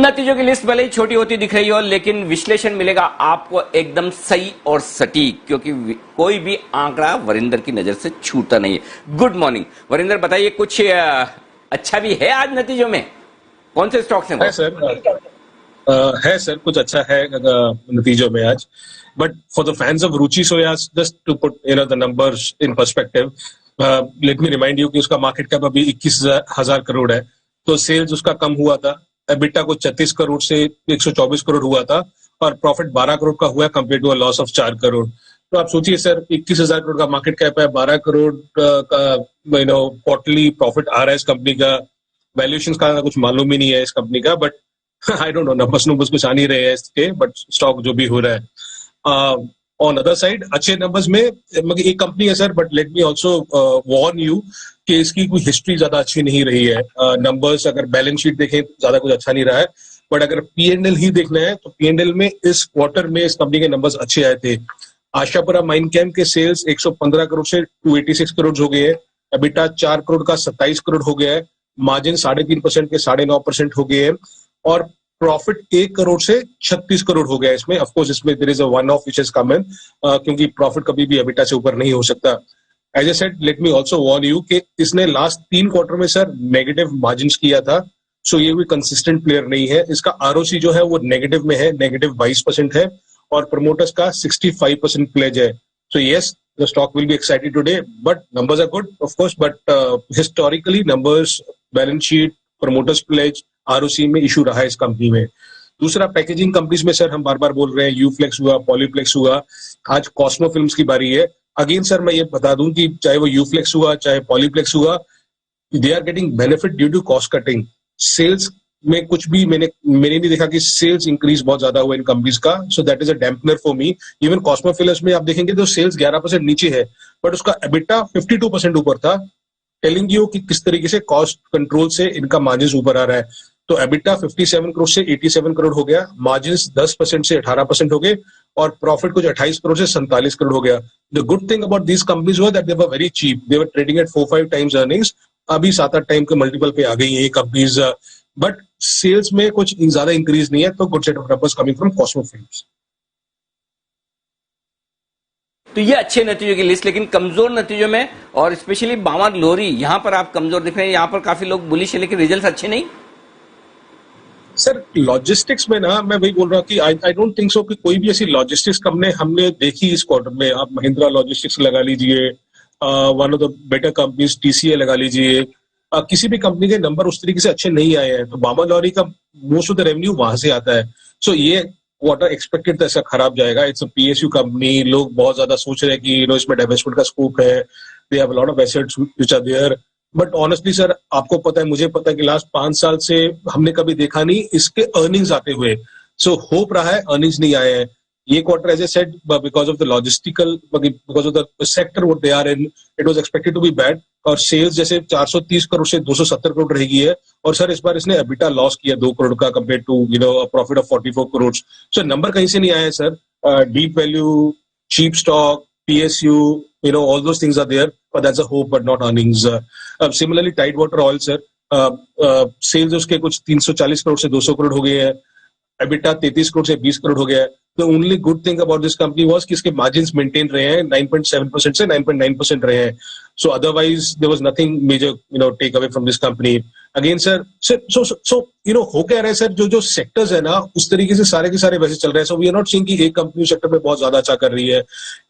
नतीजों की लिस्ट भले ही छोटी होती दिख रही हो, लेकिन विश्लेषण मिलेगा आपको एकदम सही और सटीक, क्योंकि कोई भी आंकड़ा वरिंदर की नजर से छूटता नहीं है। गुड मॉर्निंग वरिंदर, बताइए कुछ अच्छा भी है आज नतीजों में? कौन से स्टॉक्स हैं? है सर, कुछ अच्छा है नतीजों में आज, but for the fans of Ruchi Soya, just to put the numbers in perspective, let me remind you कि उसका मार्केट कैप अभी 21,000 करोड़ है, तो सेल्स उसका कम हुआ था, एबिटा को 36 करोड़ से 124 करोड़ हुआ था, और प्रॉफिट 12 करोड़ का हुआ compare to a loss of 4 crore. तो आप सोचिए सर, 21,000 करोड़ का मार्केट कैप है, 12 करोड़ का क्वार्टरली प्रॉफिट आ रहा है इस कंपनी का। वैल्यूएशन का कुछ मालूम ही नहीं है इस कंपनी का, but I don't no, numbers कुछ आ नहीं रहे हैं इसके, बट स्टॉक जो भी हो रहा है। ऑन अदर साइड अच्छे नंबर्स में एक कंपनी है sir, but let me also warn you कि इसकी कोई हिस्ट्री ज्यादा अच्छी नहीं रही है। नंबर्स अगर बैलेंस शीट देखें ज्यादा कुछ अच्छा नहीं रहा है, बट अगर P&L ही देखना है तो P&L में इस क्वार्टर में इस कंपनी के नंबर्स अच्छे आए थे। आशापुरा माइन कैम्प के सेल्स 115 करोड़ से 286 करोड़ हो गए हैं, एबिटा 4 करोड़ का 27 करोड़ हो गया है, मार्जिन 3.5% के 9.5% हो गए हैं, और प्रॉफिट 1 करोड़ से 36 करोड़ हो गया इसमें। ऑफ कोर्स इसमें there is a one of which has come in, क्योंकि प्रॉफिट कभी भी एबिटा से ऊपर नहीं हो सकता। As I said, let me also warn you कि इसने लास्ट 3 क्वार्टर में सर नेगेटिव मार्जिन्स किया था, सो ये कोई कंसिस्टेंट प्लेयर नहीं है। इसका आरओसी जो है वो नेगेटिव में है, नेगेटिव 22% है, और प्रमोटर्स का 65% प्लेज है। So yes, the stock will be excited today, but numbers are good, of course, but historically numbers, balance sheet, promoters pledge, ROC में इशू रहा है इस कंपनी में। दूसरा, पैकेजिंग कंपनीज में सर हम बार बार बोल रहे हैं, यूफ्लेक्स हुआ, पॉलीप्लेक्स हुआ, आज कॉस्मो फिल्म्स की बारी है। अगेन सर मैं ये बता दूं कि चाहे वो यूफ्लेक्स हुआ चाहे पॉलीप्लेक्स हुआ, they are getting benefit due to cost cutting. Sales में कुछ भी मैंने नहीं देखा कि सेल्स इंक्रीज बहुत ज्यादा हुआ इन कंपनीज का, so that is a dampener for me. Even Cosmo films में आप देखेंगे तो सेल्स 11% नीचे है, बट उसका एबिटा 52% ऊपर था, टेलिंग यू कि किस तरीके से कॉस्ट कंट्रोल से इनका मार्जिन ऊपर आ रहा है। तो एबिटा 57 करोड़ से 87 करोड़ हो गया, मार्जिन 10% से 18% हो गए, और प्रॉफिट कुछ 28 करोड़ से 47 करोड़ हो गया। The good thing about these companies was that they were very cheap, they were trading at 4-5 times earnings, अभी 7-8 टाइम के मल्टीपल पे आ गई है ये कंपनीज, बट सेल्स में कुछ ज्यादा इंक्रीज नहीं है। तो good set of numbers coming from Cosmo films. तो ये अच्छे नतीजों की लिस्ट, लेकिन कमजोर नतीजों में, और स्पेशली बामा ग्लोरी, यहां पर आप कमजोर दिख रहे हैं। यहां पर काफी लोग बुलिश है, लेकिन रिजल्ट्स अच्छे नहीं। सर लॉजिस्टिक्स में ना मैं वही बोल रहा हूँ कि आई डोंट थिंक सो कि कोई भी ऐसी लॉजिस्टिक्स कंपनी हमने देखी इस क्वार्टर में। आप महिंद्रा लॉजिस्टिक्स लगा लीजिए, one of the better companies TCA लगा लीजिए, किसी भी कंपनी के नंबर उस तरीके से अच्छे नहीं आए हैं। तो बामा लॉरी का मोस्ट ऑफ द रेवेन्यू वहां से आता है, सो ये क्वार्टर एक्सपेक्टेड था ऐसा खराब जाएगा। इट्स अ PSU कंपनी, लोग बहुत ज्यादा सोच रहे हैं कि इसमें डाइवेस्टमेंट का स्कोप है, they have a lot of assets which are there, but honestly sir आपको पता है, मुझे पता है कि लास्ट 5 साल से हमने कभी देखा नहीं इसके अर्निंग्स आते हुए। सो होप रहा है, अर्निंग्स नहीं आए हैं ये quarter, as I said, because of the logistical, because of the sector what they are in, it was expected to be bad. और सेल्स जैसे 430 करोड़ से 270 करोड़ रहेगी है, और सर इस बार इसने एबिटा लॉस किया 2 करोड़ का compare to profit of 44 crore. So number कहीं से नहीं आया है sir, deep value, cheap stock, PSU, all those things are there, but that's a hope, but not earnings. Similarly, Tidewater Oil, sir, sales उसके कुछ 340 करोड़ से 200 करोड़ हो गए हैं, एबिटा 33 करोड़ से 20 करोड़ हो गया है। The only good thing about this company was कि इसके मार्जिन्स मेंटेन रहे हैं, 9.7% से 9.9% रहे हैं। So otherwise there was nothing major take away from this company. Again sir, so हो क्या रहा है सर, जो सेक्टर्स है ना उस तरीके से सारे के सारे वैसे चल रहे हैं। So we are not seeing कि एक कंपनी सेक्टर में बहुत ज्यादा अच्छा कर रही है।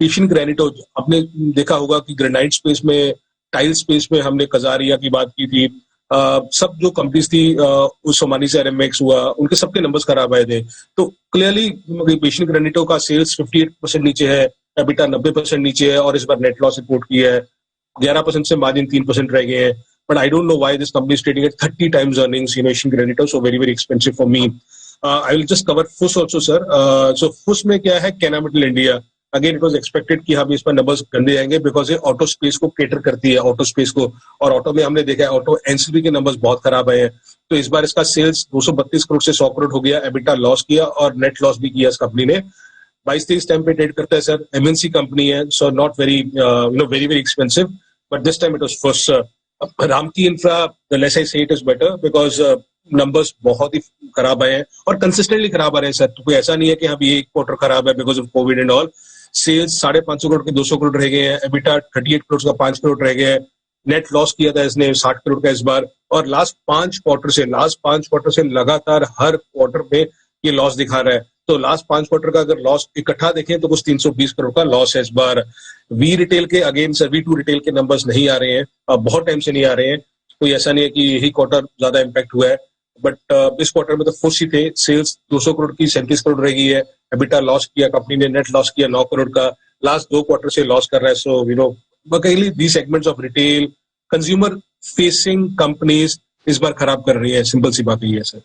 एशियन ग्रेनाइट, आपने देखा होगा कि ग्रेनाइट स्पेस में, टाइल स्पेस में हमने कजारिया की बात की थी, सब जो कंपनीज थी, उस सोमानी से RMX हुआ, उनके सबके नंबर्स खराब आए थे। तो क्लियरली एशियन ग्रेनाइटो का सेल्स 58% नीचे है, एबिटा 90% नीचे है, और इस बार नेट लॉस रिपोर्ट की है, 11% से मार्जिन 3% रह गए हैं। But I don't know why this company is trading at 30 times earnings, Asian Granito, so very very expensive for me. I will just cover फुस ऑल्सो सर। सो फुस में क्या है, Kennametal India, again it was expected कि हम इस पर numbers गंदे आएंगे, बिकॉज ये ऑटो स्पेस को केटर करती है, ऑटो स्पेस को, और ऑटो में हमने देखा है ऑटो एनसीबी के नंबर्स बहुत खराब आए हैं। तो इस बार इसका सेल्स 232 करोड़ से 100 करोड़ हो गया, एबिटा लॉस किया और नेट लॉस भी किया इस कंपनी ने। 22-23 टाइम पे ट्रेड करता है सर, MNC कंपनी है, so not very very very expensive, but this time it was first. Ramki Infra, the less I say it is better, because numbers बहुत ही खराब आए हैं और कंसिस्टेंटली खराब आ रहे हैं सर। तो कोई ऐसा नहीं है कि अब ये एक क्वार्टर खराब है because of Covid and all. Sales 550 crore के 200 करोड़ रह गए हैं, एबिटा 38 करोड़ का 5 करोड़ रह गया है, नेट लॉस किया था इसने 60 करोड़ का इस बार, और लास्ट 5 क्वार्टर से लगातार हर क्वार्टर में ये लॉस दिखा रहा है। तो लास्ट 5 क्वार्टर का अगर लॉस इकट्ठा देखें तो कुछ 320 करोड़ का लॉस है इस बार। वी रिटेल के again sir, we to retail के नंबर्स नहीं आ रहे हैं, बहुत टाइम से नहीं आ रहे हैं। कोई ऐसा नहीं है कि यही क्वार्टर ज्यादा इम्पैक्ट हुआ है, बट इस क्वार्टर में तो खुश ही थे। सेल्स 200 करोड़ की 37 करोड़ रह गई है, एबिटा लॉस किया कंपनी ने, नेट लॉस किया 9 करोड़ का, लास्ट 2 क्वार्टर से लॉस कर रहा है। So you know basically the segments of retail consumer facing companies इस बार खराब कर रही है, सिंपल सी बात ये है सर।